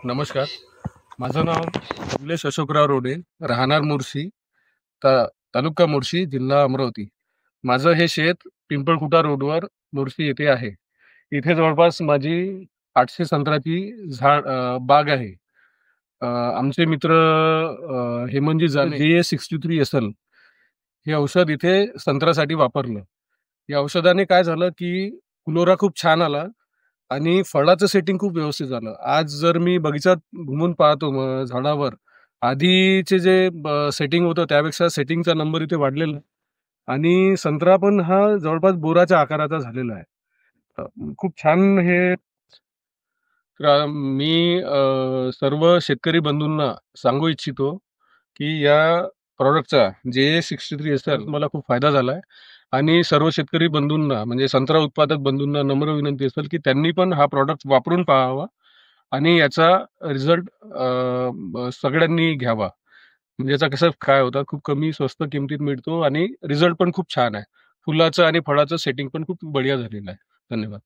नमस्कार. माझं नाव कमलेश अशोकराव रोडे, राहणार मुळशी, तालुका मुळशी, जिल्हा अमरावती. माझं हे शेत पिंपळखुटा रोडवर मुळशी येथे आहे. इथे जवळपास माझी 800 संत्र्याची बाग आहे. आमचे मित्र हेमंतजी जाने GA63SL हे औषध इथे संत्र्यासाठी वापरलं. या औषधाने काय झालं, की फुलोरा खूप छान आला आणि फळाचं सेटिंग खूप व्यवस्थित झालं. आज जर मी बगीचात घुमून पाहतो झाडावर, आधीचे जे सेटिंग होतं त्यापेक्षा सेटिंगचा नंबर इथे वाढलेला आहे आणि संत्रा पण हा जवळपास बोराच्या आकाराचा झालेला आहे. खूप छान हे मी सर्व शेतकरी बंधूंना सांगू इच्छितो, की या प्रॉडक्टचा GA63SL मला खूप फायदा झाला आहे आणि सर्व शेतकरी बंधूंना म्हणजे संत्रा उत्पादक बंधूंना नम्र विनंती असेल, की त्यांनी पण हा प्रॉडक्ट वापरून पाहावा आणि याचा रिझल्ट सगळ्यांनी घ्यावा. म्हणजे याचा कसं काय होतं, खूप कमी स्वस्त किमतीत मिळतो आणि रिझल्ट पण खूप छान आहे. फुलाचं आणि फळाचं सेटिंग पण खूप बढिया झालेलं आहे. धन्यवाद.